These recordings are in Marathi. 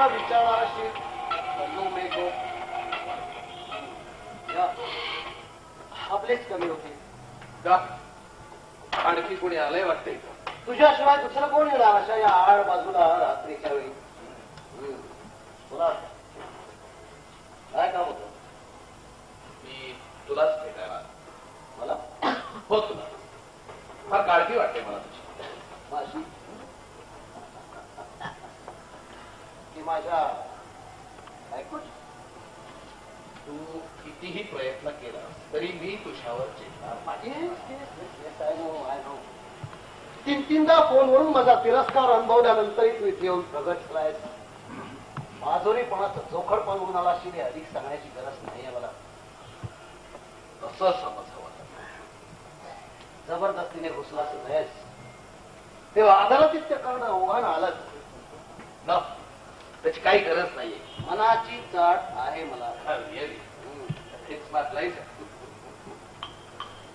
प्रश्न विचारणार असेल आपलेच कमी होते का आणखी कोणी आलंय वाटतंय का? तुझ्याशिवाय दुसरं कोण येणार अशा या आड बाजूला रात्रीच्या वेळी? बोला काय काम होतं? मी तुलाच भेटायला. मला हो तुला फार काळजी वाटते मला तुझी. माझी की माझ्या ऐकूच तू कितीही प्रयत्न केला तरी मी तुझ्यावर चिडणार नाही. तीनदा फोनवरून माझा तिरस्कार अनुभवल्यानंतरही तू इथे येऊन प्रगट झालायस. माजुरीपणाचं चोखडपण होऊन आला अशी अधिक सांगण्याची गरज नाहीये मला. असं समज हवं जबरदस्तीने घुसलाच नाहीस तेव्हा अदालतीत ते करणं ओघानं आलंच न त्याची काही गरज नाहीये. मनाची चाट आहे मला.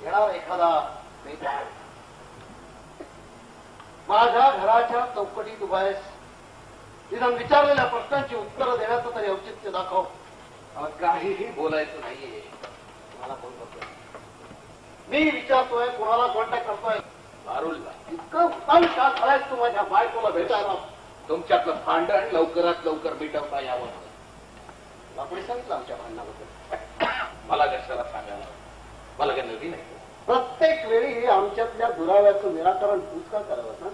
येणार एखादा माझ्या घराच्या चौकटीत उभा आहेस. निदान विचारलेल्या प्रश्नांची उत्तरं देण्याचं तरी औचित्य दाखव. काहीही बोलायचं नाहीये. मला फोन करतोय मी विचारतोय कोणाला कॉन्टॅक्ट करतोय? पारुलला. इतकं उत्तम का झालायस तू माझ्या बायकोला भेटायला? तुमच्यातलं भांडण लवकरात लवकर मिटवता यावं. आपण सांगितलं आमच्या भांडणाबद्दल. मला कशाला सांगायला? मला काही नवीन आहे. प्रत्येक वेळी आमच्यातल्या दुराव्याचं निराकरण तूच का करावं ना?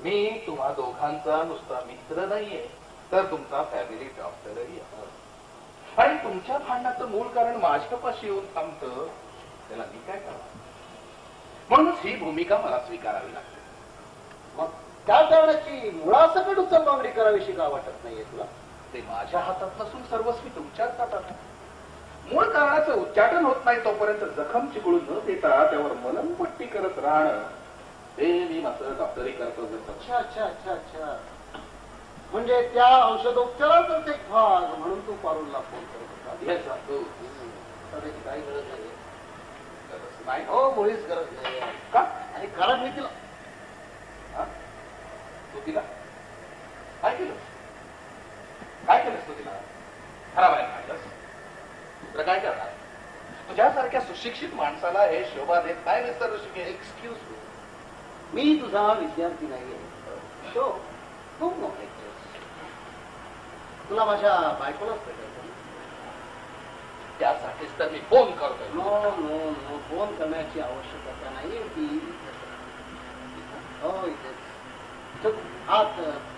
मी तुम्हा दोघांचा नुसता मित्र नाहीये तर तुमचा फॅमिली डॉक्टरही आहे. आणि तुमच्या भांडणाचं मूळ कारण माझ्यापाशी येऊन थांबतं त्याला मी काय करावं? म्हणूनच ही भूमिका मला स्वीकारावी लागते. मग त्या कारणाची मुळासकट उचलबांगडी करावीशी का वाटत नाहीये तुला? ते माझ्या हातात नसून सर्वस्वी तुमच्याच हातात आहे. मूळ कारणाचं उच्चाटन होत नाही तोपर्यंत जखम चिघळून न देता त्यावर मलमपट्टी करत राहणं ते मी मात्र डॉक्टरी करतो. अच्छा अच्छा अच्छा अच्छा म्हणजे त्या औषधोपचाराचाच एक भाग म्हणून तू पारुलला फोन करत होता? त्याची काही गरज नाही. नाही हो मुळीच गरज नाही. का? आणि कारण मी तिला तू तिला काय केलं? काय केलंस तू तिला? खरा बाहेर काढलंस? दुसरं काय करणार? तुझ्यासारख्या सुशिक्षित माणसाला हे शोभा देत काय मिस्टर ऋषिकेश? एक्सक्यूज मी तुझा विद्यार्थी नाहीये. तू तुला माझ्या बायकोलाच भेटायचं. त्यासाठीच तर मी फोन करतोय. नो नो नो फोन करण्याची आवश्यकता नाहीये. ती हो इथेच आत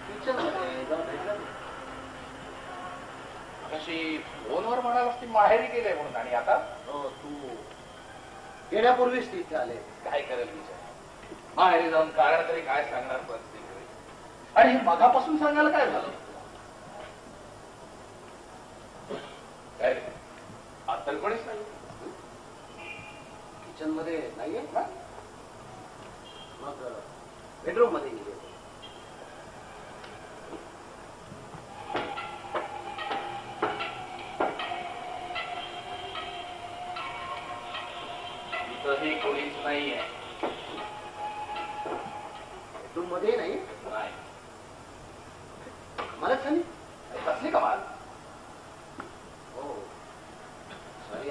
किचन मध्ये जा भेटला. अशी फोनवर म्हणालास ती माहेरी गेले म्हणून आणि आता हो तू येण्यापूर्वीच तिथे आले. काय करेल विचार? माहेरी जाऊन कारण तरी काय सांगणार परिस्थिती? आणि हे मगापासून सांगायला काय झालं? काय रे आता कोणीच नाही किचन मध्ये नाहीये ना? मग बेडरूम मध्ये गेले. इथंही कोणीच नाहीये. बेडरूम मध्ये नाही. नाही मला सांग कसली कमाल. हो सॉरी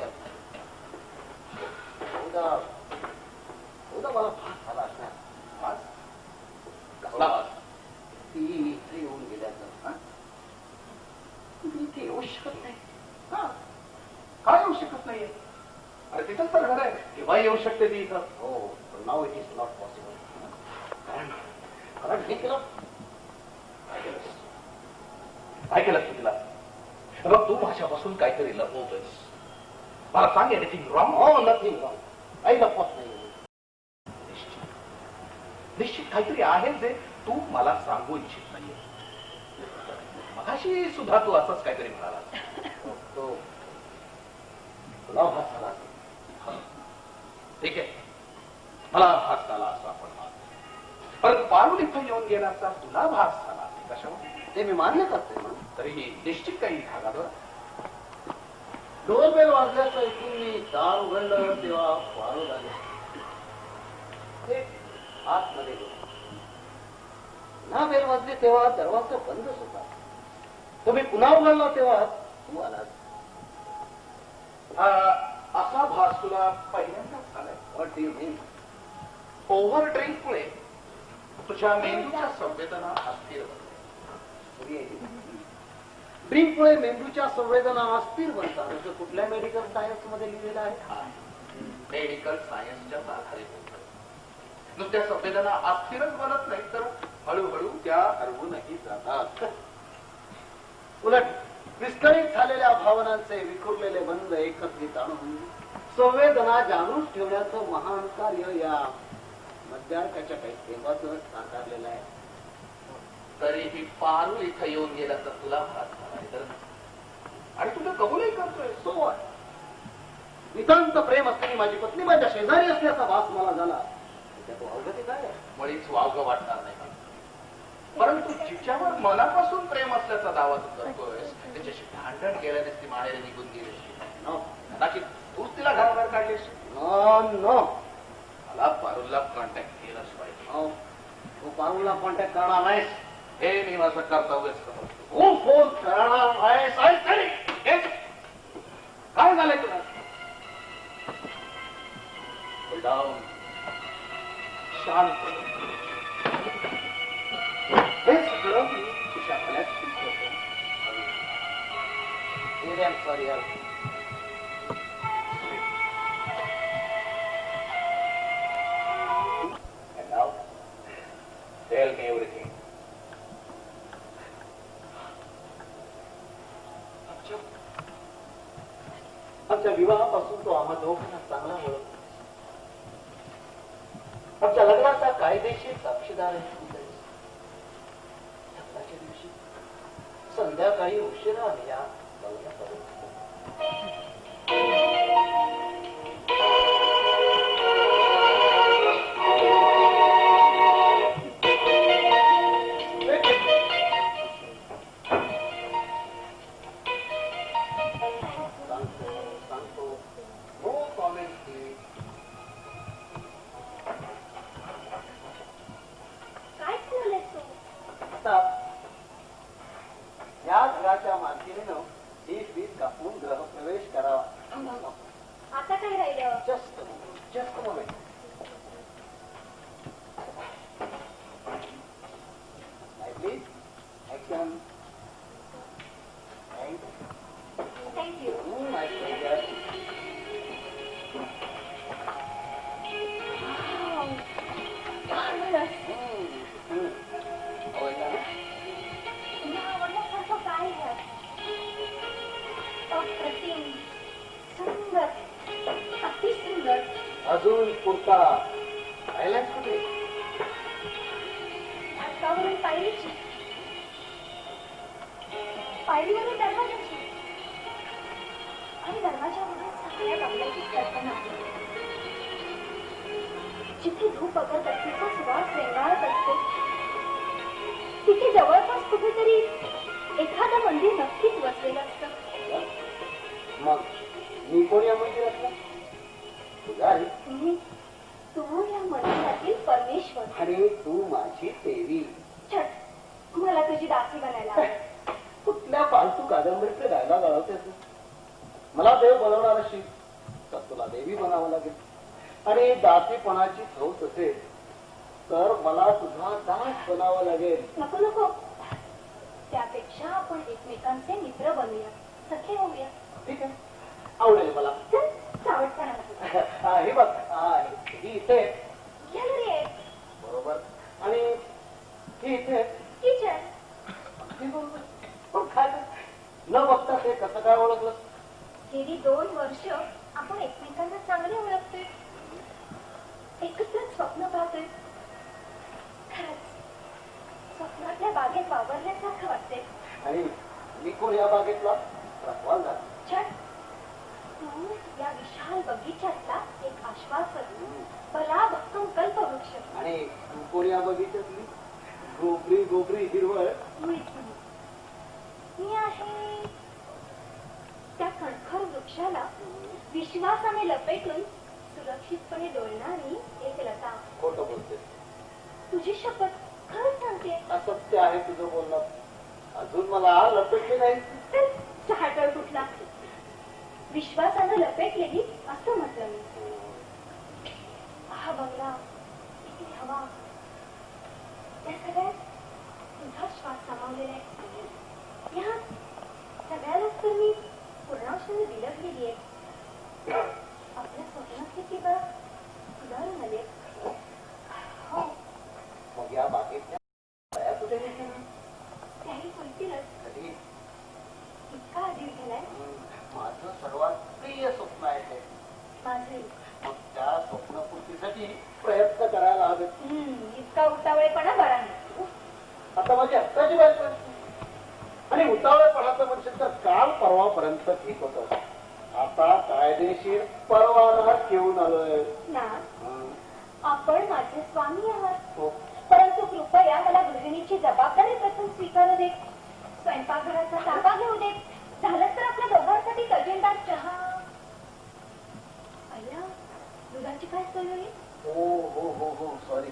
उद्या मला फास झाला असणार. वास? कसला वास? ती इथे येऊन गेल्याचं. तुम्ही इथे येऊ शकत नाही. काय येऊ शकत नाहीये? अरे तिथंच तर घर आहे. केव्हा येऊ शकते ती इथं? हो पण now it is not possible. कारण हे केलं. काय केलं तू तिला? बघ तू माझ्यापासून काहीतरी लपवतोयस. मला सांग एनिथिंग रॉंग? हो नथिंग रॉंग. काही लपवत नाही. निश्चित काहीतरी आहे जे तू मला सांगू इच्छित नाहीये. मगाशी सुद्धा तू असंच काहीतरी म्हणाला. तो तुला भास झाला. ठीक आहे मला भास झाला असं आपण परत पारुल इथं येऊन गेल्याचा तुला भास झाला कशावर? ते मी मान्य करते. तरीही निश्चित काही धागा. डोरबेल वाजल्याचं ऐकून मी दार उघडलं तेव्हा पारुल आले. ते आतमध्ये गेले. पुन्हा बेल वाजली तेव्हा दरवाजा बंदच होता. तुम्ही पुन्हा उघडला तेव्हा तू आलास. असा भास तुला पहिल्यांदाच झालाय. What do you mean? Over ड्रिंकमुळे तुझ्या मेंदूच्या संवेदना अस्थिर बनल्या. ड्रिंकमुळे मेंदूच्या संवेदना अस्थिर बनतात असं कुठल्या मेडिकल सायन्स मध्ये लिहिलेलं आहे? मेडिकल सायन्सच्याच आधारे बोलतात. नुसत्या संवेदना अस्थिरच बनत नाही तर हळूहळू त्या हरवूनही जातात. उलट विस्कळीत झालेल्या भावनांचे विखुरलेले बंध एकत्रित आणून संवेदना जागृत ठेवण्याचं महान कार्य या मध्यार्काच्या काही तेव्हाच साकारलेलं आहे. तरीही पारुल इथं येऊन गेला तर तुला भास झालाय तर, आणि तुला कबूलही करतोय. सो नितांत प्रेम असलेली माझी पत्नी माझ्या शेजारी असल्याचा भास मला झाला. त्यात अवगती काय आहे? मुळीच वावगं वाटणार नाही. परंतु जिच्यावर मनापासून प्रेम असल्याचा दावा तू करतोयस त्याच्याशी भांडण केल्यानेच ती माहेरी निघून गेली. कदाचित तूच तिला घराबाहेर काढलीस. नो, मला पारुलला कॉन्टॅक्ट केलाच पाहिजे. तू पारुलला कॉन्टॅक्ट करणार नाहीस हे मी माझं कर्तव्यच समजतो. तू फोन करणार नाहीस. काय झालंय तुला? डाऊन, शांत. हे सगळं मी तुझ्या भल्यासाठी करतो. I'm sorry, यार. And now, tell me everything. आमच्या विवाहापासून तो आम्हा दोघांना चांगला ओळख. आमच्या लग्नाचा कायदेशीर साक्षीदार आहे. लग्नाच्या दिवशी संध्याकाळी उशिरा आम्ही या बंगल्यापर्यंत. या घराच्या मालकीनं ही फीस कापून गृहप्रवेश करावा. आता काय राहिलं? Just moment. Please action. Thank you. My pleasure. तुला आवडल्यासारखं काय आहे? अप्रतिम, सुंदर, अति सुंदर. अजून पुरता राहिलाच कुठे? नाटकावरून पायरीची, पायरीवरून दरवाजाची, आणि दरवाजावरून सगळ्या बंगल्याची कल्पना आहे. जिथे धूप अगरबत्तीचा सुवास रेंगाळत असतो तिथे जवळपास कुठेतरी एखादं मंदिर नक्कीच वसलेलं असतं. मग मी कोण या मंदिरातला? पुजारी. तू या मंदिरातील परमेश्वर आणि तू माझी देवी. छट, मला तुझी दासी बनायला आवडेल. कुठल्या फालतू कादंबरीचे डायलॉग आवडतेस? मला देव बनवणार असेल तर तुला देवी बनावं लागेल. आणि दासीपणाची हौस असेल तर मला तुझा दास बनावं लागेल. नको नको, त्यापेक्षा आपण एकमेकांचे मित्र बनूया, सखे होऊया. ठीक आहे, आवडेल मला. चावटपणा हे बघ, ही इथे गॅलरी आहे. बरोबर, आणि ही इथे किचन. बरोबर. पण काय न बघता ते कसं काय ओळखलं? गेली 2 वर्ष आपण एकमेकांना चांगले ओळखतोय, एकत्रच स्वप्न पाहतोय. खरंच स्वप्नातल्या बागेत वावरल्यासारखं वाटते. आणि मी कोण या बागेतला रखवालदार? छट, तू या विशाल बगीच्यातला एक आश्वासन, भला भक्कम कल्पवृक्ष. आणि तू कोण या बगीच्यातली गोबरी गोबरी हिरवळ? मी आहे त्या खणखर वृक्षाला विश्वासाने लपेटून सुरक्षितपणे डोलणारी एक लता. खोटं बोलते. तुझी शपथ, खरंच सांगते. असत्य आहे तुझं बोलणं. अजून मला लपटली नाही. तर चहाटळ कुठला? विश्वासानं लपेटलेली असं म्हटलं मी. हा बंगला, किती हवा, त्या सगळ्यात तुझा श्वास सामावलेला आहे. या सगळ्यालाच तर मी पूर्णांशाने विलगलेली आहे. आपल्या स्वप्नात किती वेळा सुधारून आले. हो, मग या बागेतल्या बाया कुठे गेल्या? त्याही बोलतीलच. कधी? इतका आधी झालाय. माझं सर्वात प्रिय स्वप्न आहे ते. माझे मग त्या स्वप्नपूर्तीसाठी प्रयत्न करायला हवेत. इतका उतावळेपणा बरा नाही. आता माझी आत्ताची बायको आहे. आणि उतावळेपणाचं म्हणशील तर काल परवापर्यंत ठीक होतं. आता कायदेशीर परवाना घेऊन आलोय. ना, हं. आपण माझे स्वामी आहात. हो. परंतु कृपया मला गृहिणीची जबाबदारी प्रथम स्वीकारू दे. स्वयंपाकघराचा ताबा घेऊ दे. झालं तर आपल्या दोघांसाठी तजेलदार चहा. अय्या, दुधाची काय सोय होईल? हो हो हो हो सॉरी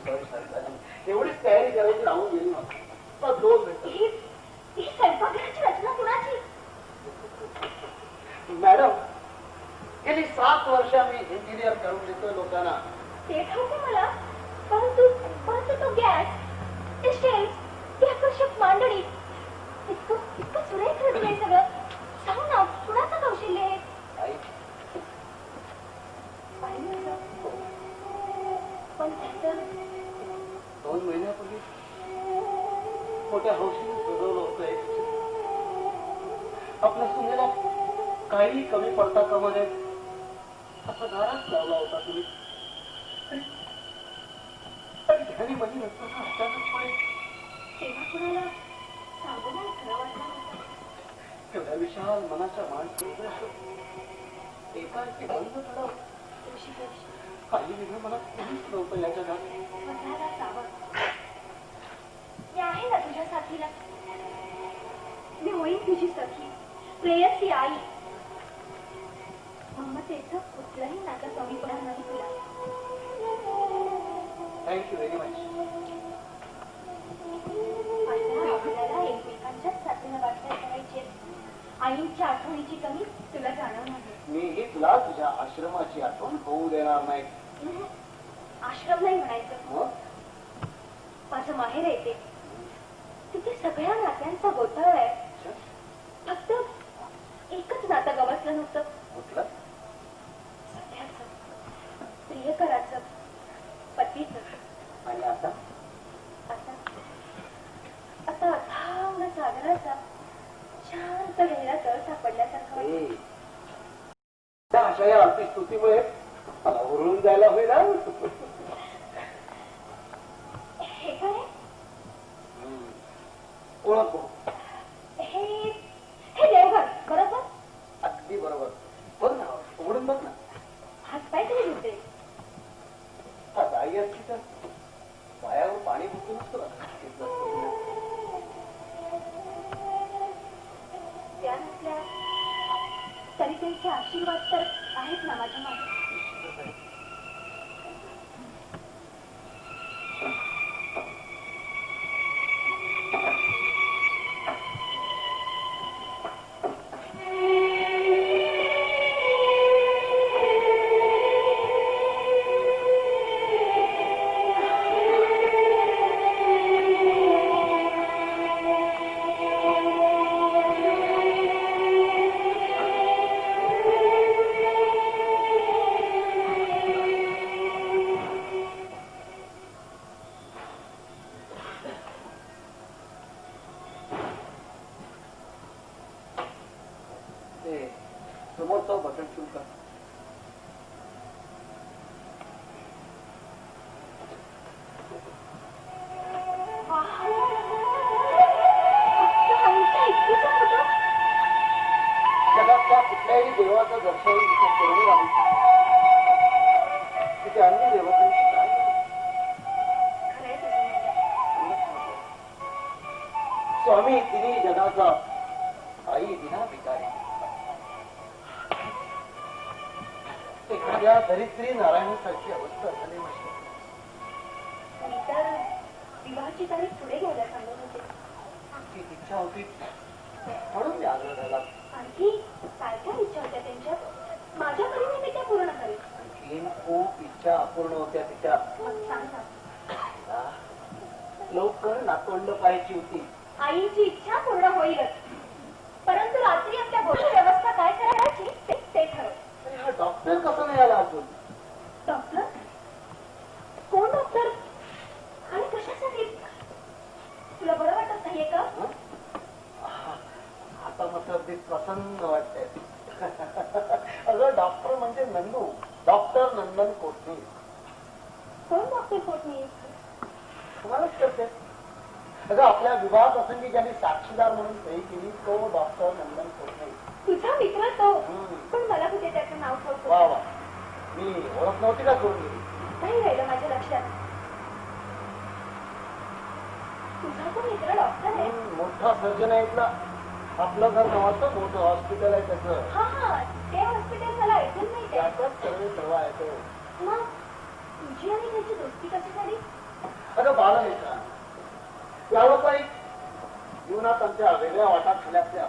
एवढीच तयारी करायची राहून गेली मला. 2 मिनिटं. ही स्वयंपाकघराची रचना कुणाची? मॅडम, गेली 7 वर्ष मी इंजिनियर करून देतोय लोकांना. ते ठाऊक मला. परंतु तो गॅस, ते शेल्फ, ती आकर्षक मांडणी, इतकं सुरेख रचलंय सगळं. सांग ना, कुणाचं कौशल्य आहे? आई, पाहिलं होतं. पण त्याचं 2 महिन्यापूर्वी मोठ्या हौशीने सजवलं होतं एक चित्र. आपल्या सुनेला काही कमी पडता कामा नये असा दारात लावला होता तुम्ही. पण घरी मधी नसताना अचानकपणे तेव्हा कुणाला सांगू नाही खरं वाटलं नव्हतं. एवढ्या विशाल मनाच्या माणसाचं एकाएकी बंद पडावं ऋषिकेश, काही वेगळं मला कोणीच नव्हतं या जगात. स्वतःला सावध. मी आहे ना तुझ्या साथीला. मी होईन तुझी सखी, प्रेयसी आई. ममतेचं कुठलंही नातं कमी पडणार नाही तुला. Thank you very much. आता आपल्याला एकमेकांच्याच साथीनं वाटचाल करायची आहे. आईंच्या आठवणीची कमी तुला जाणवणार नाही. मीही तुला तुझ्या आश्रमाची आठवण होऊ देणार नाही. आश्रम नाही म्हणायचं, मग माझं माहेर येते. तिथे सगळ्या नात्यांचा गोंधळ आहे. फक्त एकच नातं गवसलं नव्हतं. कुठलं? सध्याचं, प्रियकराचं, पतीचं. आणि आता आता अथांग सागराचा शांत गहिरा तळ सापडल्यासारखं वाटतं. त्या अशा या अल्पस्तुतीमुळे मला उरून जायला होईल. हे काय? ओळखू. हे देवघर बरोबर. अगदी बरोबर. बघ ना, उघडून बघ ना. हातपाय तरी धुते. आता आई असती तर पायावर पाणी बुकून असतो ना. त्या नसल्या तरी त्यांचे आशीर्वाद तर आहेत ना माझ्या मागे. समोरचं बटन सुरू कर. जगातल्या कुठल्याही देवाचं दर्शन तिथे करून राहू. तिथे अन्य देवतांची काय स्वामी तिन्ही जगाचा आई विना भिकारी. एखाद्या धरित्री नारायणासारखी अवस्था झाली म्हणजे मी तर विवाहाची तारीख पुढे घ्यायला सांगत होते. ती इच्छा होती म्हणून मी आग्रह झाला. आणखी काय काय इच्छा होत्या त्यांच्या? माझ्याकडे मी त्या पूर्ण करेल. आणखीन खूप इच्छा अपूर्ण होत्या तिच्या. मग सांग ना. लवकर नातवंड पाहायची होती. आईची इच्छा पूर्ण होईलच, परंतु रात्री आपल्या गोष्टी व्यवस्था काय करायची ते ठरव. अरे हा डॉक्टर कसा नाही आला अजून? डॉक्टर? कोण डॉक्टर? आणि कशासाठी? तुला बरं वाटत नाहीये का? आता मात्र अगदी प्रसन्न वाटतंय. अगं डॉक्टर म्हणजे नंदू, डॉक्टर नंदन कोटणी. कोण डॉक्टर कोटणी? तुम्हालाच करते. अगं आपल्या विवाह प्रसंगी ज्यांनी साक्षीदार म्हणून सही केली तो डॉक्टर नंदन कोटणी. तुझा मित्र तो. हम्म. पण मला कुठे त्याचं नाव ठेवतो? वा वा, मी ओळख नव्हती का करून गेली? नाही राहिलं माझ्या लक्षात. तुझा तो मित्र डॉक्टर आहे? मोठा सर्जन आहे इथला. आपलं घर नावाचं मोठं हॉस्पिटल आहे त्याचं. हा हा, ते हॉस्पिटल मला ऐकून नाही ते. त्याचाच सर्व आहे तो. मग तुझी आणि त्याची दोस्ती कशी झाली? अगं बालमित्र, व्यावसायिक जीवनात आमच्या वेगळ्या वाटा झाल्या असल्या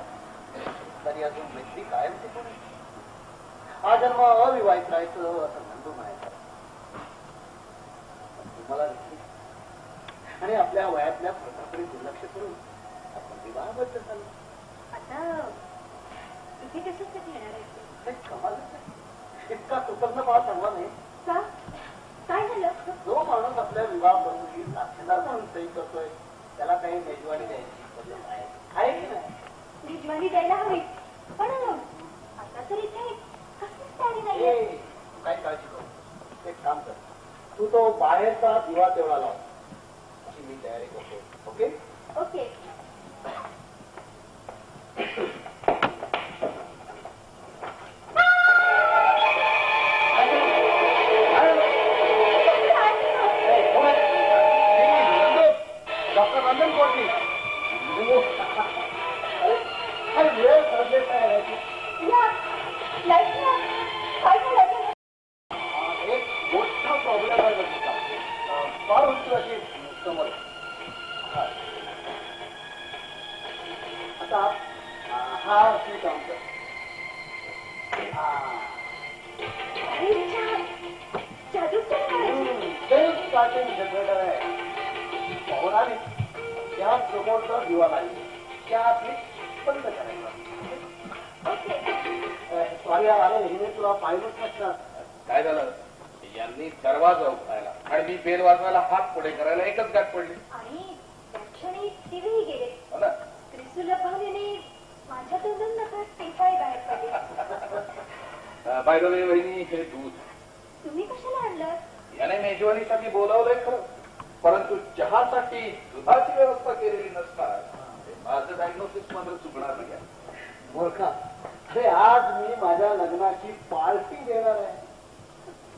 तरी अजून व्यक्ती कायम टिकून आहे. हा जन्म अविवाहित राहायचं असं नंदू म्हणायचं. तुम्हाला दिसली आणि आपल्या वयातल्या फरकाकडे दुर्लक्ष करून आपण विवाहाबद्ध झालो. आता इथे कशासाठी येणार आहे? हे कमालच आहे. इतका कृतज्ञ मला चांगला नाही. का? काय झालं? जो माणूस आपल्या विवाह प्रसंगी साक्षीदार म्हणून सही करतोय त्याला काही मेजवानी द्यायची पद्धत आहे की नाही? मेजवानी द्यायला हवी, पण आता तर इथे कसलीच तयारी ए, नाहीये. तू काही काळजी करू. एक काम कर, तू तो बाहेरचा दिवा तेवढा लाव. अशी मी तयारी करतो. ओके? ओके. डॉक्टर नंदन कोटणी. अरे वेळ संदेश आहे. या, लाईट या. काय झालं? एक मोठा प्रॉब्लेम आहे बघा. फार उंची अशी समोर. आता हा सीट आमचं. अरे छान. जादूच करायची. सेल्फ स्टार्टिंग जनरेटर आहे. पवनाने त्या समोरचा दिवा लागेल त्या स्विच बंद करायचा. ओके. सॉरी आले हिने तुला पाहिलंच नसणार. काय झालं? यांनी दरवाजा उघडायला आणि मी बेल वाजवायला हात पुढे करायला एकच गाठ पडली. आणि त्या क्षणी टीव्ही गेले. हो ना? त्रिशूल भावनेने माझ्या तोंडून नका टेपाई बाहेर पडली. बाय द वे वहिनी, हे दूध तुम्ही कशाला आणलं? याने मेजवानीसाठी बोलावलंय खरं, परंतु चहासाठी दुधाची व्यवस्था केलेली नसणार. माझं डायग्नोसिस मात्र चुकणार नाही. मूर्खा, अरे आज मी माझ्या लग्नाची पार्टी देणार आहे.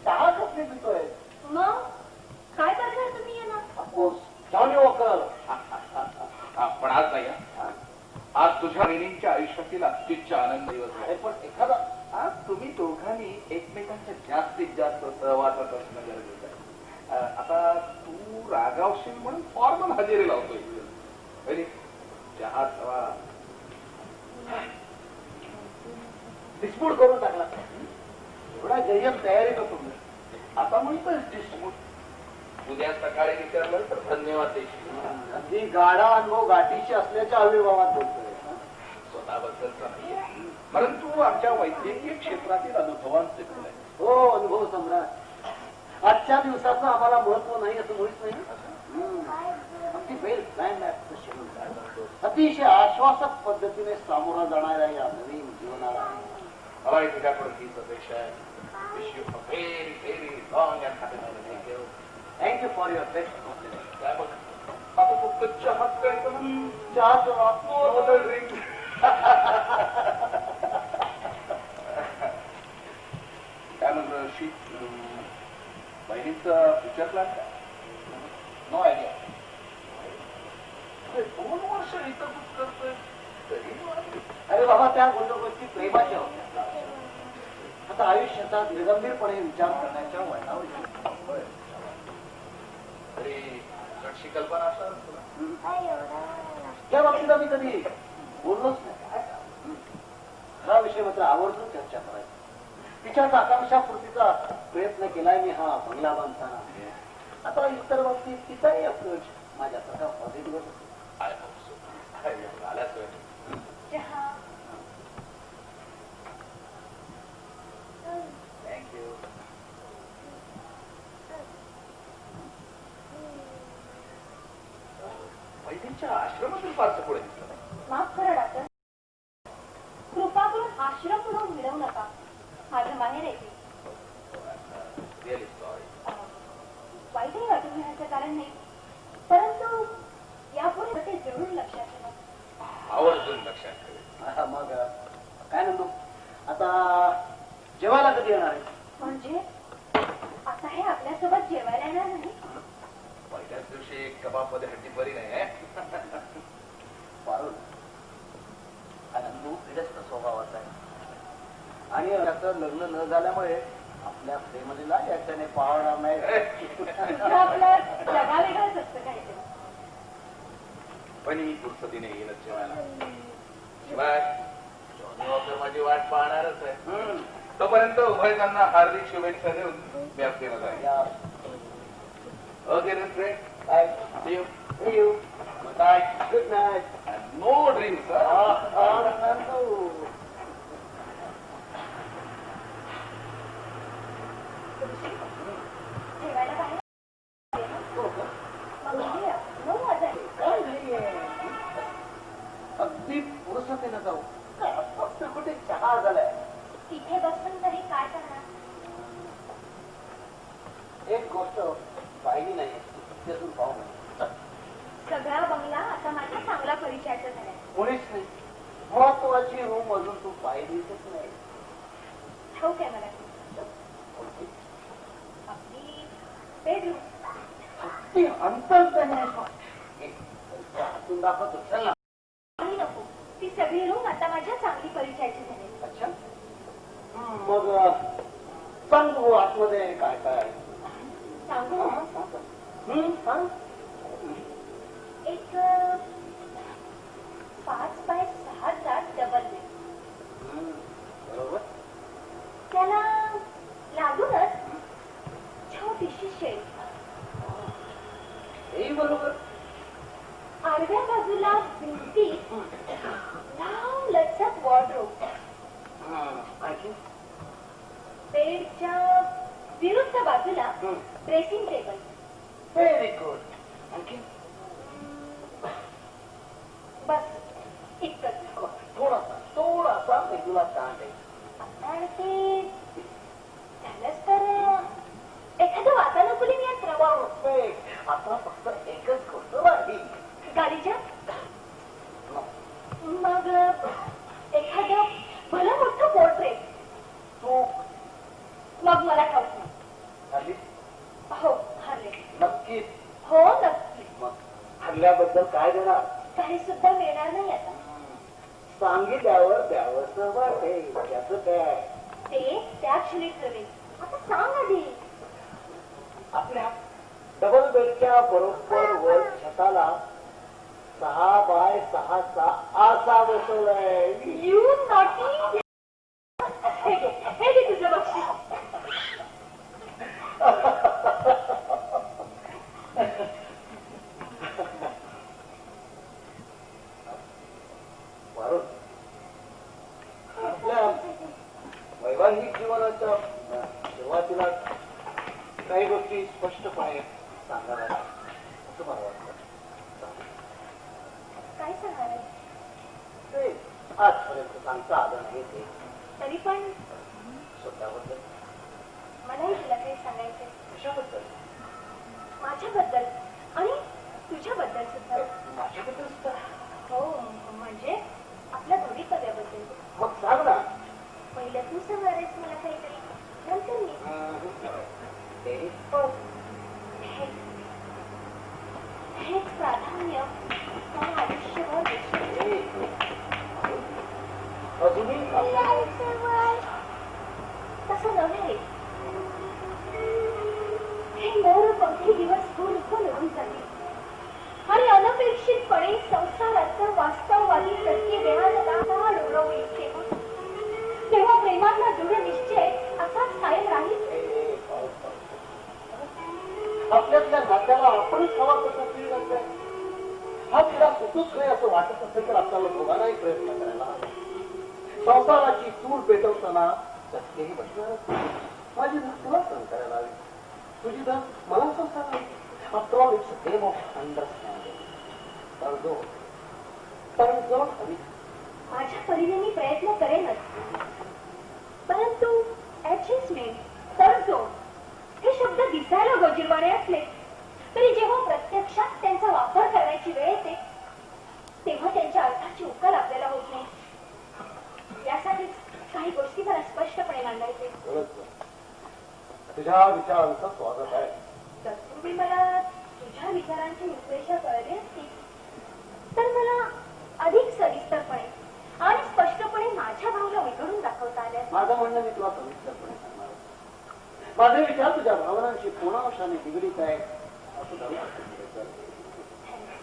चहा कसली पितोय? मग काय करणार तुम्ही यांना? Of course Johnny walker. पण आज नाही हा. आज तुझ्या बहिणींच्या आयुष्यातील अत्युच्च आनंद दिवस अरे आहे. पण एखादा आज तुम्ही दोघांनी एकमेकांच्या जास्तीत जास्त सहवासात असणं गरजेचं आहे. आता तू रागावशील म्हणून फॉर्मल हजेरी लावतोय. बहिणी, चहा हवा. डिस्प्यूट करून टाकला. एवढा जय्यम तयारी करतो मी. आता म्हणतोय डिस्प्यूट. उद्या सकाळी विचारलं तर धन्यवाद देशील. अगदी गाढा अनुभव गाठीशी असल्याच्या आविर्भावात बोलतोय. स्वतःबद्दलचा नाहीये, परंतु आमच्या वैद्यकीय क्षेत्रातील अनुभवांचे गुण आहे. हो अनुभव सम्राट. आजच्या दिवसाचं आम्हाला महत्व नाही असं मुळीच नाही. अगदी वेल प्लॅन अतिशय आश्वासक पद्धतीने सामोरा जाणाऱ्या या नवीन जीवनाला मला तुझ्याकडून हीच अपेक्षा आहे. Wish you a very very long and happy life. Thank you for your best compliment. काय बघ, आता फक्त चहाच प्यायचं ना. चहाचं ड्रिंक. काय म्हणतो शी, बहिणीचा फ्युचर प्लॅन काय? No idea. 2 वर्ष इथं करतोय तरी no idea. अरे बाबा त्या गोष्टी प्रेमाच्या होत्या. आता आयुष्याचा निर्गंभीरपणे विचार करण्याच्या वळणावर. तरी जडशी कल्पना असणार तुला. काय एवढा त्या बाबतीत आम्ही कधी बोललोच नाही. काय सांगू? हा विषय मात्र आवर्जून चर्चा करायची. तिच्याच आकांक्षापूर्तीचा प्रयत्न केलाय मी हा बंगला बांधताना. आता इतर बाबतीत तिचाही अप्रोच माझ्यासारखा पॉझिटिव्ह असतो. I hope so. आलाच वेळ. चहा. थँक्यू. वैद्यांच्या आश्रमातून फारसं पुढे दिसलं नाही. माफ करा डॉक्टर. कृपा करून आश्रम म्हणून मिळवू नका. माझं माहेर आहे ते. Really sorry. वाईटही वाटून घेण्याचं कारण नाही, परंतु यापुढे ते जरूर लक्षात ठेवा. आवर्जून लक्षात ठेवेल. मग काय म्हणतो आता जेवायला कधी येणार आहे? म्हणजे आता हे आपल्यासोबत जेवायला येणार नाही? पहिल्याच दिवशी कबाब मध्ये हड्डी बरी नाही. पारुल आनंदू फिरस्त स्वभावाचा आहे आणि त्याचं लग्न न झाल्यामुळे आपल्या प्रेमलीला याच्याने पाहणार नाही. तुझं आपलं जगावेगळंच असतं काहीतरी. पण ही फुरसतीने येईलच जेवायला. शिवाय जॉनी वॉकर माझी वाट पाहणारच आहे. तोपर्यंत उभयतांना हार्दिक शुभेच्छा देऊन मी आपल्याला जाईल. या okay then friend. Bye. See you. See you. Good night. Good night. And no drinks, huh? Anandu. जेवायला बाहेर हो का? मग उद्या 9 वाजता. काय नाहीये. अगदी फुरसतीनं जाऊ. काय फक्त कुठे चहा झालाय. तिथे बसून तरी काय करणार? एक गोष्ट पाहिली नाही त्यातून पाहू नये. सगळा बंगला आता माझ्या चांगला परिचयाचा झालाय. मुळीच नाही. महत्वाची रूम अजून तू पाहिलीच नाही. ठाऊक आहे मला ती. आपली बेडरूम. ती अंतर्गत हातून दाखवतो. चल ना. आणि नको, ती सगळी रूम आता माझ्या चांगली परिचयाची झाली. अच्छा. मग सांग तू आतमध्ये काय काय सांगू? सांग. एक 5 बाय 6चा डबल बेड. बरोबर. त्याला लागूनच छोटीशी शेड. हेही बरोबर. आडव्या बाजूला भिंतीत लांब लचक वॉर्डरोब. आणखी बेडच्या विरुद्ध बाजूला ड्रेसिंग टेबल. Very good. आणखी बस इतकंच. थोडासा मेंदूला ताण आहे. आणि ते झालंच तर एखादं वातानुकूलन यंत्र. आता फक्त एकच गोष्ट बाकी. गाडीच्या मग एखादं भलं मोठं पोर्ट्रेट. तू मग मला ठाऊक नाही. हल्ली हो हरले. नक्कीच. हो नक्की. मग हल्ल्याबद्दल काय देणार? काही सुद्धा मिळणार नाही आता. सांगितल्यावर द्यावंसं वाटेल. याचं काय ते त्या क्षणी ठरवेल. आता सांग आधी. आपल्या डबल बेडच्या बरोबर वर छताला 6 बाय 6चा आसा बसवलाय. You naughty. हे घे तुझं बक्षीस. बरोबर. आपल्या वैवाहिक जीवनाच्या सुरुवातीला काही गोष्टी स्पष्टपणे सांगायला असं मला वाटतं. काय सांगणार आहे? ते आजपर्यंत सांगता आलं नाही ते तरी पण स्वतःबद्दल. मलाही तुला काही सांगायचंय. कशाबद्दल? माझ्याबद्दल आणि तुझ्याबद्दल सुद्धा. माझ्याबद्दल सुद्धा? हो म्हणजे आपल्या भवितव्याबद्दल. मग सांग ना. पहिलं तू सांगणार आहेस मला काहीतरी, नंतर मी. ते हो हेच प्राधान्य मला आयुष्यभर देशील. अजूनही तसं नव्हे. हे मोर पंखी दिवस गुण निघून जातील आणि अनपेक्षितपणे संसाराचं वास्तववादी सत्य देहाचा दाखला डोळवली तेव्हा प्रेमातला दृढ निश्चय असाच कायम राहील. आपल्यातल्या नात्याला आपणच हवा तसा फील करताय. हा तिला सुटूच नाही असं वाटत असेल तर आपल्याला दोघांनाही प्रयत्न करायला हवा. संसाराची चूल पेटवताना सत्तेही बसणार. माझी धर तुला सहन करायला हवी, तुझी धर मला संसार हवी. After all it's game of understanding. तडजोड हवी. माझ्या परीने मी प्रयत्न करेनच, परंतु ऍडजस्टमेंट, तडजोड हे शब्द दिसायला गोजीरवाणे असले तरी जेव्हा प्रत्यक्षात त्यांचा वापर करण्याची वेळ येते तेव्हा त्यांच्या अर्थाची उकल आपल्याला होत नाही. यासाठीच काही गोष्टी मला स्पष्टपणे मांडायचे. तुझ्या विचारांचं स्वागत आहे. जर तुम्ही मला तुझ्या विचारांची रूपरेषा कळली असती तर मला अधिक सविस्तरपणे आणि स्पष्टपणे माझ्या भावना विघडून दाखवता आल्या. माझं म्हणणं मी तुला सविस्तरपणे सांगणार. माझे विचार तुझ्या भावनांशी कोणाशाने निगडीत आहे असं जाऊ.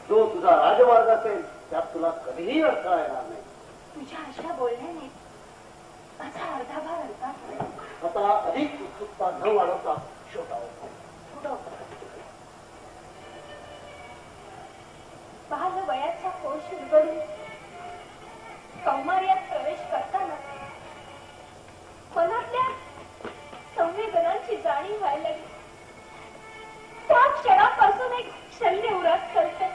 तो तुझा राजमार्ग असेल त्यात तुला कधीही अडथळा येणार नाही. तुझ्या अशा बोलण्याने माझा अर्धा भाग हलका झाला. आता अधिक उत्सुकता न वाढवता शोधावं. बाह्य वयाचा कोश उलगडून कौमार्यात प्रवेश करताना मनातल्या संवेदनांची जाणीव व्हायला लागली. त्या क्षणापासून एक शल्य उरात करते.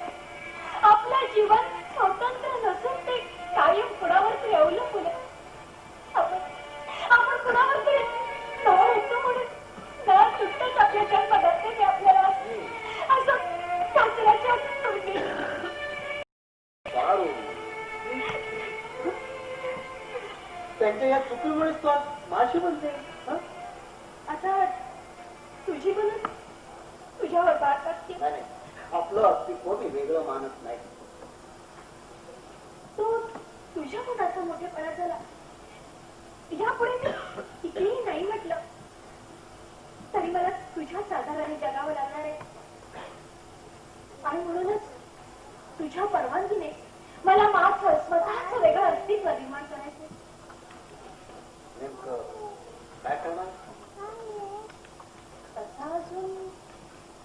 आपलं जीवन स्वतंत्र नसून ते कायम कुणावरती अवलंबून आहे. आपण कुणावरती नाव येतो म्हणून नाव सुटतच आपल्या जन्मदाते ते आपल्याला असं सासऱ्याच्या तोंडी. त्यांच्या या चुकीमुळेच तू माझी बनते. आता तुझी बनून तुझ्यावर बात असते. नाही, आपलं अस्तित्व मी वेगळं मानत नाही. तो तुझ्या मुलाचा मोठेपणा झाला. यापुढे मी कितीही नाही म्हटलं तरी मला तुझ्याच आधाराने जगावं लागणार आहे. आणि म्हणूनच तुझ्या परवानगीने मला माझं स्वतःच वेगळं अस्तित्व निर्माण करायचं. नेमकं काय करणार? तसा अजून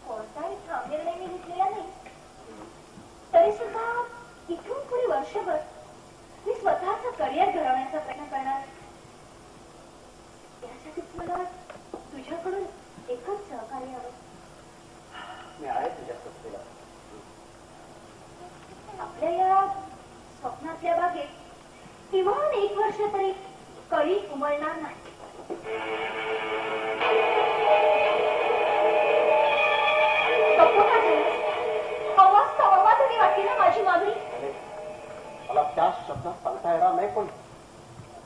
कोणताही ठाम निर्णय मी घेतलेला नाही. तरी सुद्धा इथून पुढे वर्षभर मी स्वतःचं करिअर घडवण्याचा प्रयत्न करणार. यासाठीच मला तुझ्याकडून एकच सहकार्य हवं. मी आहे तुझ्या सत्तेला. आपल्या या स्वप्नातल्या बागेत किमान 1 वर्ष तरी कळी उमलणार नाही. अवास्तवादी वाटली ना माझी मागणी. मला त्या शब्दात सांगता येणार नाही, पण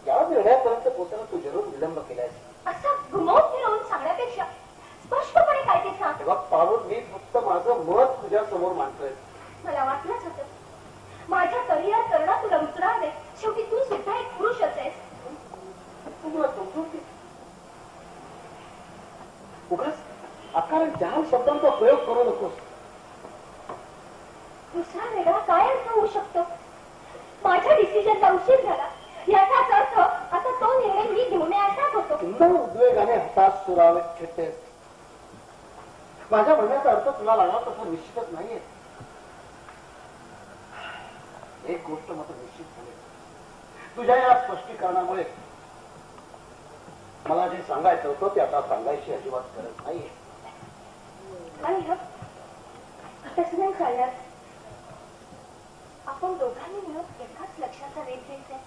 या निर्णयापर्यंत पोहोचायला तू जरूर विलंब केलायस. असं घुमवून फिरवून सांगण्यापेक्षा स्पष्टपणे काय ते सांग. तेव्हा पाहून मी फक्त माझं मत तुझ्या समोर मांडतोय. मला वाटलंच होतं माझ्या करिअर करणं तुला रुचणार नाही. शेवटी तू सुद्धा एक पुरुषच आहेस. तू मला समजून घे. उगाच अकारण जहाल शब्दांचा प्रयोग करू नकोस. दुसरा वेगळा काय अर्थ होऊ शकतो? माझ्या डिसिजनला उशीर झाला याचाच अर्थ आता तो निर्णय मी घेऊ नये असाच होतो. सुंदर उद्वेगाने हातात सुरावे खेळतेस. माझ्या म्हणण्याचा अर्थ तुला लागला तसा निश्चितच नाहीये. एक गोष्ट मात्र निश्चित झाली, तुझ्या या स्पष्टीकरणामुळे मला जे सांगायचं होतं ते आता सांगायची अजिबात गरज नाहीये. आणि तसं नाही चालणार. आपण दोघांनी मिळून एकाच लक्षाचा वेध घ्यायचा.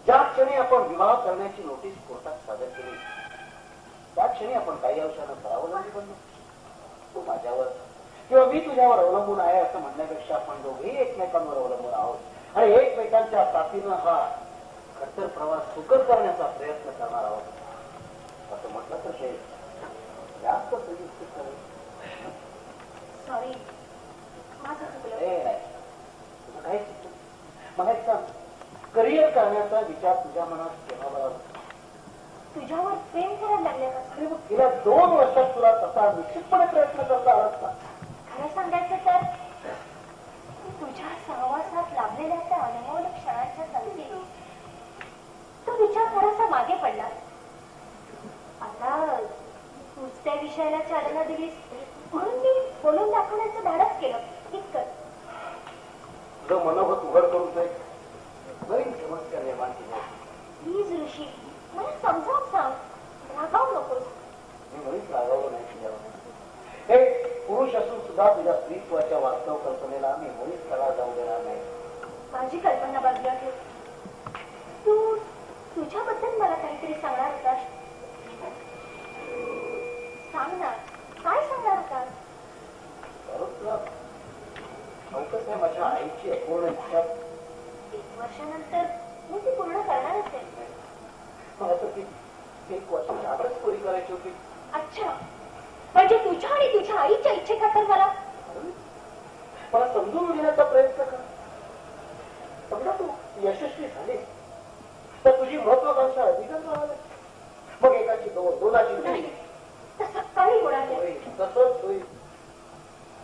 ज्या क्षणी आपण विवाह करण्याची नोटीस कोर्टात सादर केली त्या क्षणी आपण काही अंशानं परावलंबी बनलो. तू माझ्यावर किंवा मी तुझ्यावर अवलंबून आहे असं म्हणण्यापेक्षा आपण दोघेही एकमेकांवर अवलंबून आहोत आणि एकमेकांच्या साथीनं हा खडतर प्रवास सुकर करण्याचा प्रयत्न करणार आहोत असं म्हटलं तर ते जास्त सविस्तर करेल. सॉरी, माझं चुकलं. तुझं काही चुकलं. मला एक सांग, करिअर करण्याचा विचार तुझ्या मनात केव्हा बरा होता? तुझ्यावर प्रेम करायला लागल्यापासून. गेल्या 2 वर्षात तुला तसा निश्चितपणे प्रयत्न करता आलास का? खरं विषयाला चालना दिलीस म्हणून मी बोलून दाखवण्याचं धाडस केलं इतकं. तुझं मनोगत उघड करून तो एक नवीन समस्या निर्माण केली आहे. प्लीज ऋषी मला समजावून सांग, रागावू नकोस. मी मुळीच रागावलो नाही तुझ्यावर. हे पुरुष असून सुद्धा तुझ्या स्त्रीत्वाच्या वास्तव कल्पनेला मी मुळीच तडा जाऊ देणार नाही. माझी कल्पना बाजूला ठेव. तू तुझ्याबद्दल मला काहीतरी सांगणार होतास. सांग ना, काय सांगणार होतास? तुला ठाऊकच आहे माझ्या आईची अपूर्ण इच्छा. 1 वर्षानंतर मी ती पूर्ण करणारच आहे. मला तर ती 1 वर्षाच्या आतच पुरी करायची होती. अच्छा, म्हणजे तुझ्या आणि तुझ्या आईच्या इच्छेखातर मला मला समजून घेण्याचा प्रयत्न कर. समजा तू यशस्वी झाली तर तुझी महत्वाकांक्षा अधिकच राहणार. मग एकाची दोन, दोनाची नाही, तीन. तसं काही होणार नाही. तसंच होईल.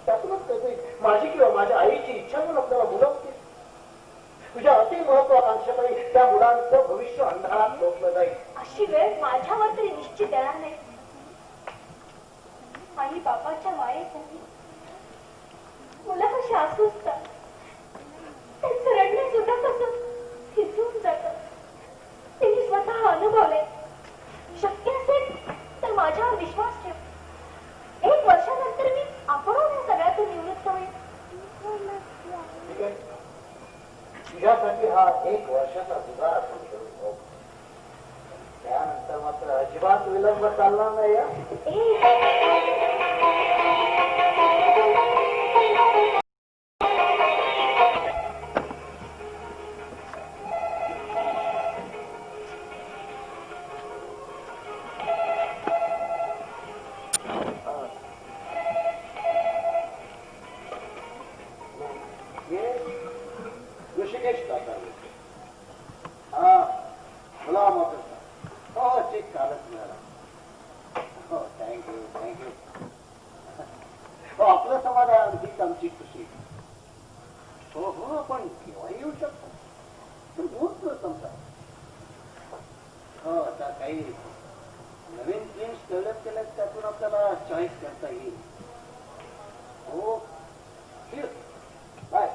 त्यातूनच कळतंय माझी किंवा माझ्या आईची इच्छा पण आपल्याला मुलं होती. तुझ्या अति महत्वाकांक्षेकडे त्या मुलांचं भविष्य अंधारात लोटलं जाईल. अशी वेळ माझ्यावर तरी निश्चित येणार नाही. आई बापाच्या मायेसाठी मुलं कशी अस्वस्थतात, त्यांचं रडणं सुद्धा कसं खिचून जातं ते मी स्वतः अनुभवलंय. शक्य असेल तर माझ्यावर विश्वास ठेव. 1 वर्षानंतर मी आपणहून या सगळ्यातून निवृत्त होईल. ठीक आहे. तुझ्यासाठी हा 1 वर्षाचा जुगार आपण करू. त्यानंतर मात्र अजिबात विलंब चालणार नाही. ऋषिकेश काका. हा मला मोठं हो चेक कालच मिळाला. हो थँक्यू. हो आपलं समाधान हीच आमची खुशी. हो आपण केव्हाही येऊ शकतो. पण मुहूर्त समजा. हो आता काही नवीन फिल्म्स डेव्हलप केल्यात त्यातून आपल्याला चॉईस करता येईल. हो बाय.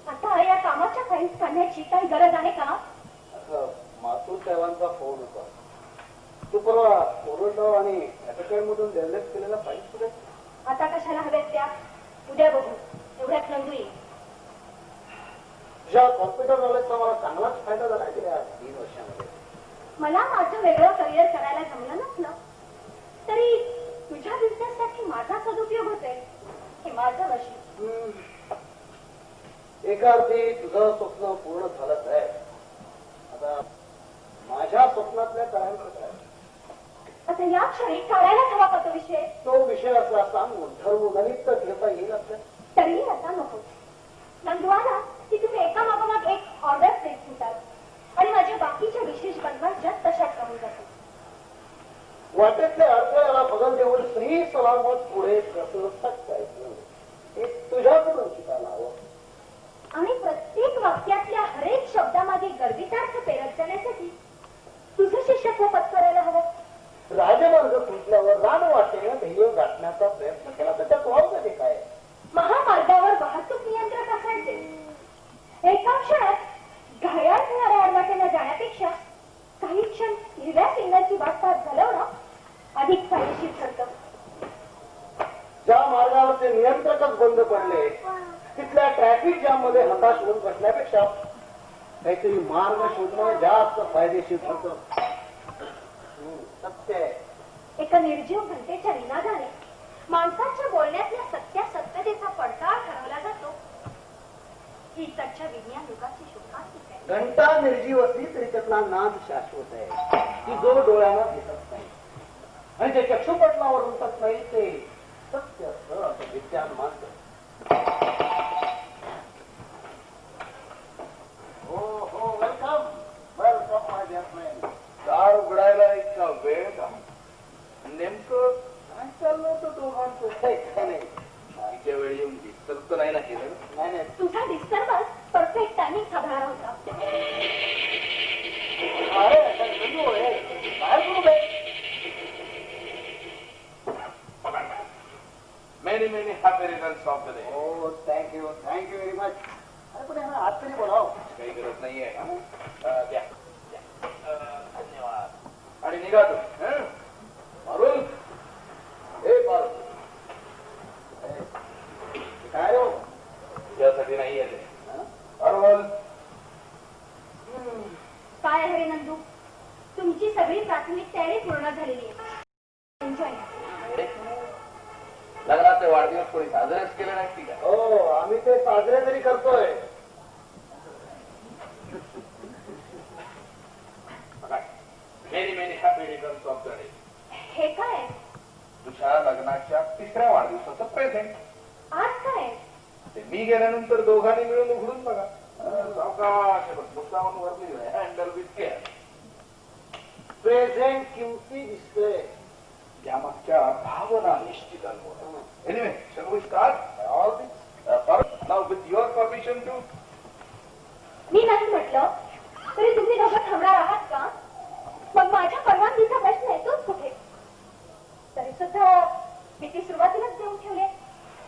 आता या कामाच्या फाईल्स काढण्याची काही गरज आहे का? मातू साहेबांचा फोन होता. तू परवा कोरोडो आणि ऍटोकॅड मधून डेव्हलप केलेला फाईल्स कुठे? आता कशाला हव्यात त्या? उद्या बघू. एवढ्यात नंदू येईल. तुझ्या कॉम्प्युटर नॉलेजचा मला चांगलाच फायदा झाला गेल्या 3 वर्षांमध्ये. मला माझं वेगळं करिअर करायला जमलं नसलं तरी तुझ्या बिझनेससाठी माझा सदुपयोग होतोय हे माझं नशीब. एका अर्थी तुझं स्वप्न पूर्ण झालंच आहे. आता माझ्या स्वप्नातल्या करायचं काय? आता या क्षणी काढायलाच हवा का तो विषय? तो विषय असा सांगून ठरवून अनित्य घेता येईल असं तरीही आता नको. नंदू आला की तुम्ही एका मागोमाग एक ऑर्डर प्लेस घेतात आणि माझ्या बाकीच्या विशेष बनवायच्या तशाच राहून जातात. वाटेतल्या अडथळ्याला बदल देऊन सही सलामत पुढे कसं टाकायचं हे तुझ्याकडून शिकायला हवं. आणि प्रत्येक वाक्यातल्या हरेक अधिक फायदेशीर ठरतं. ज्या मार्गावरचे नियंत्रकच बंद पडले तिथल्या ट्रॅफिक जाम मध्ये हताश होऊन बसण्यापेक्षा काहीतरी मार्ग शोधणं जास्त फायदेशीर ठरतं. सत्य आहे. एका निर्जीव घंटेच्या निनादाने माणसाच्या बोलण्यातल्या सत्यासत्यतेचा पडताळ ठरवला जातो. ही सच्च्या विज्ञान युगाची शोधांतिक आहे. घंटा निर्जीव असली तरी त्यातला नाद शाश्वत आहे की जो डोळ्यांना दिसत नाही आणि जे चक्षुपटलावर उमटत नाही ते सत्य असतं असं विज्ञान मानतं. हो welcome welcome my dear friend. दार उघडायला इतका वेळ का? नेमकं काय चाललं होतं दोघांचं? नाही इतक्या वेळ येऊन डिस्टर्ब तर नाही ना केलं? नाही तुझा डिस्टर्बन्स परफेक्ट टायमिंग साधणारा होता. अरे नंदू, हे बाहेर करू दे. Many many happy returns of the day. हो थँक्यू व्हेरी मच. अरे पण यांना आज तरी बोलाव. काही गरज नाहीये. द्या धन्यवाद. आणि निघा तुम्ही. हं? मारुल, हे मारुल, काय हो तुझ्यासाठी नाही येते. मारुल, काय आहे रे नंदू, तुमची सगळी प्राथमिक तयारी पूर्ण झालेली आहे. एन्जॉय. लग्नाचे वाढदिवस कोणी साजरेच केले नाही की काय? हो आम्ही ते साजरे तरी करतोय. Many many happy returns of the day. हे काय तुझ्या लग्नाच्या 3ऱ्या वाढदिवसाचं प्रेझेंट. आज काय? ते मी गेल्यानंतर दोघांनी मिळून उघडून बघा. सावकाश मुद्दामून Worli handle with care. Present किमती दिसतोय. त्यामागच्या भावना निश्चित अनुभव. Anyway, shall we start? All this. Now with your permission too. मी नाही म्हटलं तरी तुम्ही दोघं थांबणार आहात का? मग माझ्या परवानगीचा प्रश्न येतोच कुठे? तरी सुद्धा मी ती सुरुवातीलाच देऊन ठेवले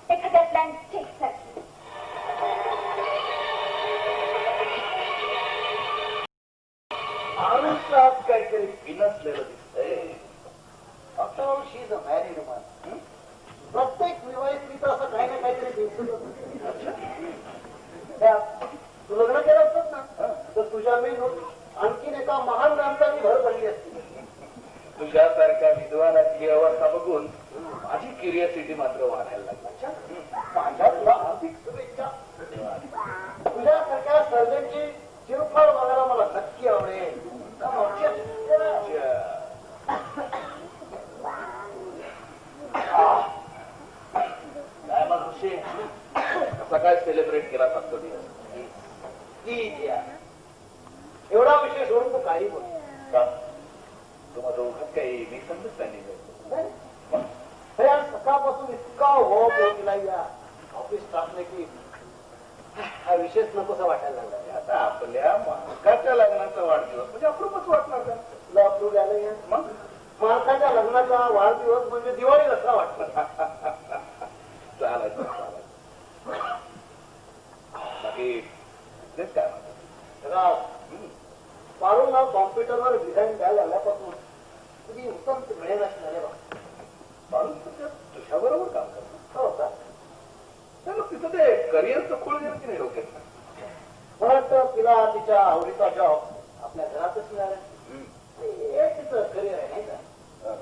एखाद्या प्लॅन चेक साठी. आयुष्यात काहीतरी बिनसलेलं दिसतंय. After all she is a married woman. प्रत्येक विवाहित स्त्रीचं असं काही ना काहीतरी दिसतच. तू लग्न केलं असत ना तर तुझ्या मी आणखीन एका महान ग्रंथाची भर पडली असती. तुझ्यासारख्या विद्वानाची अवस्था बघून माझी क्युरिओसिटी मात्र वाढायला लागली. माझ्या तुला हार्दिक शुभेच्छा. तुझ्यासारख्या सर्जनची चिरफाड बघायला मला नक्की आवडेल. काय मग खुशी? कसा काय सेलिब्रेट केला फक्त दिवस? एवढा विषय सोडून तू काही बोल. का तुम्हा दोघात काही मिसअंडरस्टँडिंग आहे? आज सकाळपासून इतका हो दिला या ऑफिस स्टाफने की हा विषयच नकोसा वाटायला लागला. आता आपल्या मालकाच्या लग्नाचा वाढदिवस म्हणजे अप्रूपच वाटणार का? तुला अप्रूव झालं मग मालकाच्या लग्नाचा वाढदिवस म्हणजे दिवाळी दसरा वाटला. चालायचं चालायचं. बाकी तेच काय पारूला कॉम्प्युटरवर डिझाईन द्यायला आल्यापासून तुझी उत्तम मिळेल असणारे बा. तुझ्या बरोबर काम करतो. हो का? मग तिथं ते करिअरचं खूळ गेलं की नाही डोक्यात? मला वाटतं तिला तिच्या आवडीचा जॉब आपल्या घरातच मिळाला. हे तिचं करिअर आहे नाही का?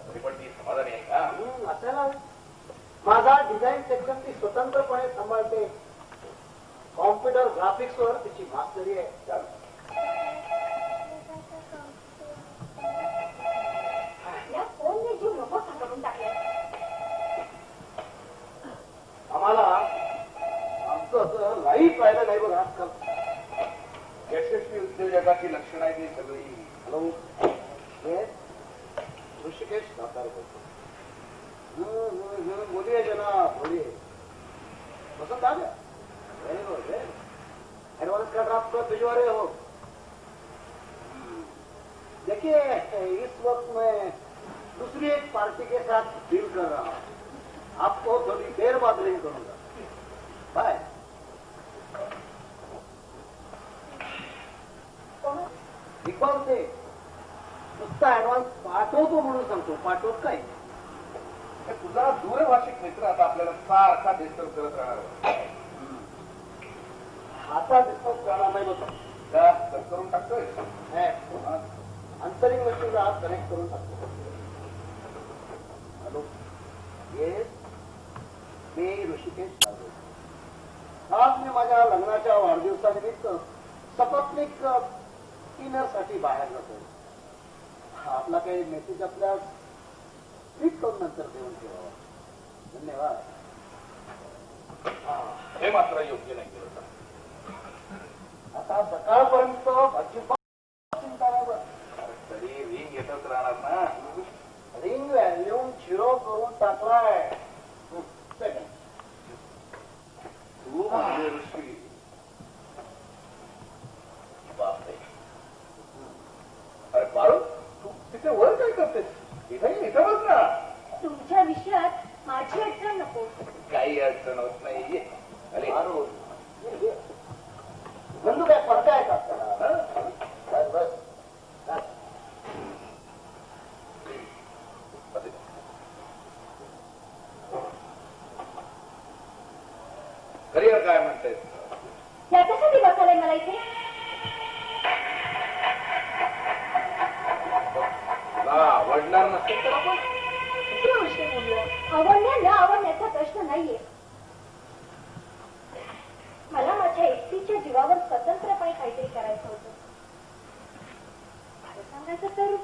तरी पण ती समाधानी आहे का? असायला माझा डिझाईन सेक्शन ती स्वतंत्रपणे सांभाळते. कॉम्प्युटर ग्राफिक्सवर तिची मास्टरी आहे. या फोनने जीव नकोसा करून टाकला. आम्हाला आमचं असं लाईफ राहिलं नाही बघ आजकाल. यशस्वी उद्योजकाची लक्षणं आहे ती सगळी. हॅलो हे ऋषिकेश सातार बोलतो. बोलिए जनाब बोलिए. पसंद आ गया? Very good. एडवांस का ड्राफ्ट भिजवा रहे हो? देखिए इस वक्त मैं दूसरी एक पार्टी के साथ डील कर रहा हूँ. आपको थोड़ी देर बाद रिंग करूंगा. बाय. इक्बाल से नुसता ऍडव्हान्स पाठवतो म्हणून सांगतो. पाठवत काय तुझा दूरभाषिक मित्र आता आपल्याला सारखा डिस्टर्ब करत राहणार आहे. आता दिसत जाणार नाही होता का कट करून टाकतोय? अंतरिंग मशीनला आज कनेक्ट करून टाकतो. हॅलो, येस, मी ऋषिकेश साळवे. आज मी माझ्या लग्नाच्या वाढदिवसानिमित्त सपत्नीक डिनरसाठी बाहेर जातो. आपला काही मेसेज आपल्यास ट्विट करून नंतर देऊन ठेवावा. धन्यवाद. हे मात्र योग्य नाही केलं सर. आता सकाळपर्यंत अजिबात चिंता नाही बरं. तरी रिंग येतच राहणार ना. रिंग व्हॅल्यूम 0 करून टाकलाय. तू म्हणजे ऋषी. बापरे. अरे बाळू, तू तिथे वर काय करतेस? इथं बस ना. तुमच्या विषयात माझी अडचण नको. काही अडचण होत नाही. अरे बंधू काय पडताय का आपल्याला? बस बस. करिअर काय म्हणते? याच्यासाठी बसवलंय मला इथे. आवडणार नसेल तर आपण दुसरी गोष्ट बोलूया. आवडण्या न आवडण्याचा प्रश्न नाहीये. मला माझ्या एकटीच्या जीवावर स्वतंत्रपणे काहीतरी करायचं होतं. खरं सांगायचं तर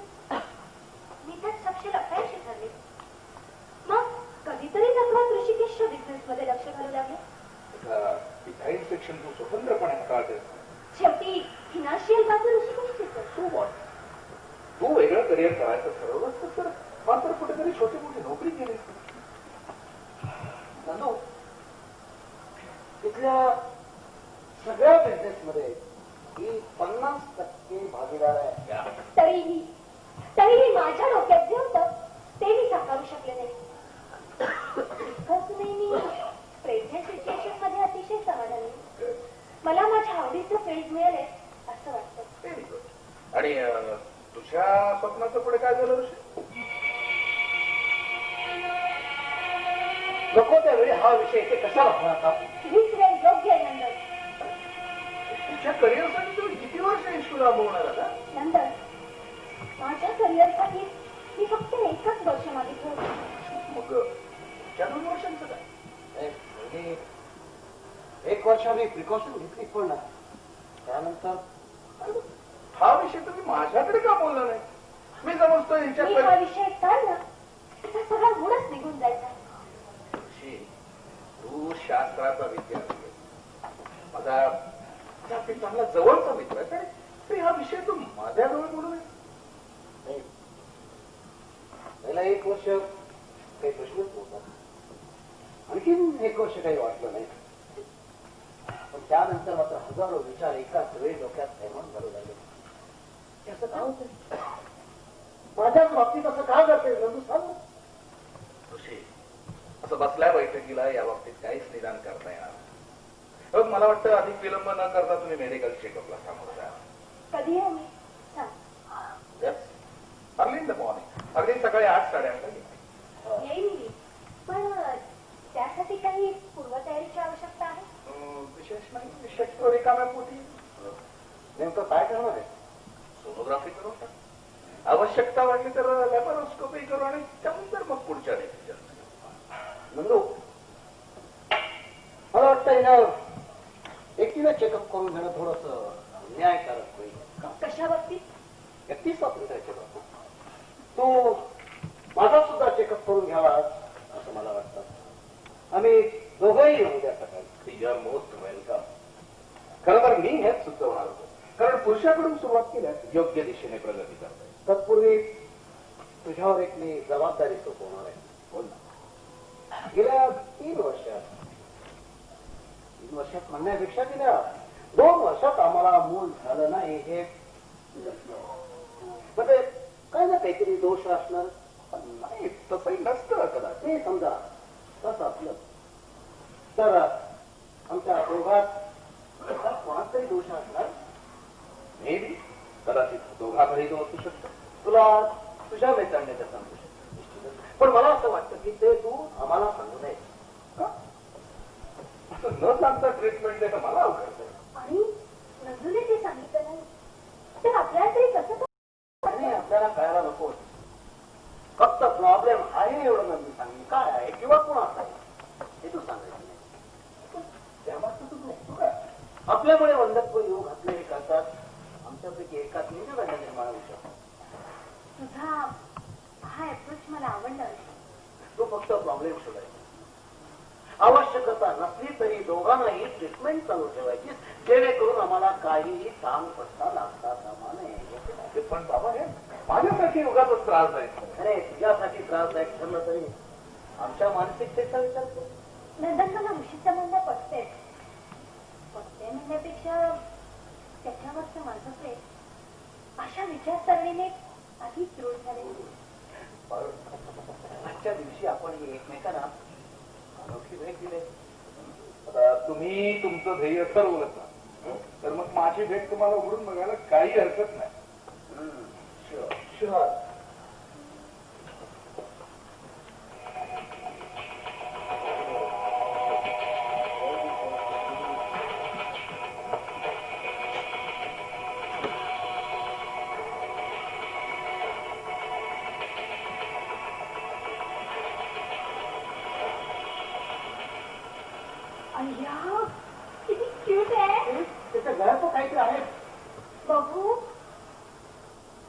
मी त्यात सपशेल अपयशी ठरले. मग कधीतरी जगण्यात ऋषिकेशच्या बिझनेसमध्ये लक्ष घालू लागले. सेक्शन तू स्वतंत्रपणे हाताळते. शेवटी फिनान्शियल बाजू ऋषिकेशचीच आहे. तू what? तू वेगळं करिअर करायचं ठरवलं तर मात्र कुठेतरी छोटी मोठी नोकरी केली. नंदू, तिथल्या सगळ्या बिझनेसमध्ये ही 50% भागीदार आहे. तरीही माझ्या डोक्यात जे होतं ते मी साकारू शकले नाही. इतकंच नाही, मी प्रेझेंट सिच्युएशन मध्ये अतिशय समाधानी आहे. मला माझ्या आवडीचं फील्ड मिळालंय असं वाटतं. Very good. आणि तुझ्या स्वप्नाचं पुढे काय झालं ऋषी? नको त्यावेळी हा विषय ते कशाला होणार? हीच वेळ योग्य आहे नंदन. तुझ्या करिअरसाठी तू किती वर्ष इश्यू राबवणार आता? नंदन, माझ्या करिअरसाठी मी फक्त एकच वर्ष मागितलं होतं. मग त्या 2 वर्षांचं काय? म्हणजे 1 वर्ष आम्ही प्रिकॉशन घेतली पण ना त्यानंतर हा विषय तुम्ही माझ्याकडे का बोलला नाही? मी समजतो मी हा हिच्याकडे. विषय काढला तर सगळा मूळच निघून जायचा. ऋषी, तू शास्त्राचा विद्यार्थी आहे. माझा अगदी चांगला जवळचा मित्र आहे. तरी हा विषय तू माझ्याजवळ बोलू नये. पहिला 1 वर्ष काही प्रश्नच नव्हता. आणखीन 1 वर्ष काही वाटलं नाही. पण त्यानंतर मात्र हजारो विचार एकाच वेळी डोक्यात निर्माण झाले लागले. असं का होतं? माझ्याच बाबतीत असं का करते नंदू, सांग. ऋषी, असं बसल्या बैठकीला या बाबतीत काहीच निदान करता येणार. बघ, मला वाटतं अधिक विलंब न करता तुम्ही मेडिकल चेकअपला सामोरं जा. कधी आहे मी सांग. Early in the morning. अगदी सकाळी 8, 8:30 येईन मी. पण त्यासाठी काही पूर्वतयारीची आवश्यकता आहे. विशेष नाही. विशेष रिकाम्या पोटी नेमकं काय करणार आहे? सोनोग्राफी करू का? आवश्यकता वाटली तर लॅपरोस्कोपी करू आणि त्यानंतर मग पुढच्या डिसिजन. नंदू, मला वाटतं हिनं एकटीला चेकअप करून घेणं थोडस न्यायकारक होईल. कशा बाबतीत? व्यक्ती स्वातंत्र्याच्या बाबतीत. तू माझा सुद्धा चेकअप करून घ्यावा असं मला वाटतं. आम्ही दोघंही येऊ द्या सकाळी. You are most welcome. खरं तर मी हेच सुचवणार होतो. कारण पुरुषाकडून सुरुवात केल्यास योग्य दिशेने प्रगती करता येईल. तत्पूर्वी तुझ्यावर एक मी जबाबदारी सोपवणार आहे. बोल ना. गेल्या 3 वर्षात म्हणण्यापेक्षा गेल्या 2 वर्षात आम्हाला मूल झालं नाही हे म्हणजे काय ना काहीतरी दोष असणार. नाही, तसंही नसतं कदाचित. ते समजा तसं असलं तर आमच्या दोघात कोणाचाही दोष असणार. मे बी, कदाचित दोघांतही तो असू शकतो. तुला तुझ्या मित्रांनी तर सांगू शकतो. पण मला असं वाटतं की ते तू आम्हाला सांगू नये. का? असं न सांगता ट्रीटमेंट देणं मला अवघड आहे. आणि नंदूने ते सांगितलं नाही तर आपल्याला तरी कसं आणि आपल्याला कळायला नको होतं. फक्त प्रॉब्लेम आहे एवढं नंदी सांगेल. काय आहे किंवा कोणाचा आहे हे तू सांगायचं नाही. त्यामागचं तू चुकतो काय? आपल्यामुळे वंदत्व येऊ घातले हे करतात. आमच्यापैकी एकाच निर्णय निर्माण होऊ शकतो. तुझा हा अप्रोच मला आवडला. तो फक्त प्रॉब्लेम शोधायचा. आवश्यकता नसली तरी दोघांनाही ट्रीटमेंट चालू ठेवायची जेणेकरून आम्हाला काहीही ताण पडता लागता कामा नये. पण बाबा हे माझ्यासाठी उगाच त्रास आहे. अरे तुझ्यासाठी त्रासदायक ठरलं तरी आमच्या मानसिकतेचा विचार कर. नंदन मला उशीचं म्हणणं पटते म्हणण्यापेक्षा त्याच्यावरचं माझं प्रेम अशा विचारसरणीने आधीच दृढ झाले. आजच्या दिवशी आपण एकमेकांना अनोखी भेट दिली. आता तुम्ही तुमचं ध्येय ठरवलं ना तर मग माझी भेट तुम्हाला उघडून बघायला काही हरकत नाही. शुअर. अय्या किती क्यूट आहे. त्याच्या गळ्यात काहीतरी आहे. बघू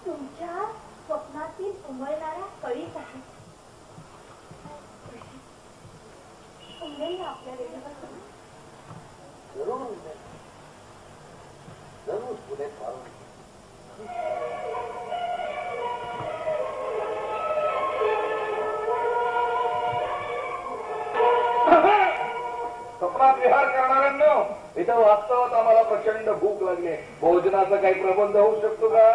तुमच्या स्वप्नातील उमलणाऱ्या कळीच आहे. उमलेल ना आपल्या वेळेवर. जरूर जरूर पुढे मारून स्वप्नात विहार करणाऱ्यांनो इथं वास्तवात आम्हाला प्रचंड भूक लागली आहे. भोजनाचा काही प्रबंध होऊ शकतो का?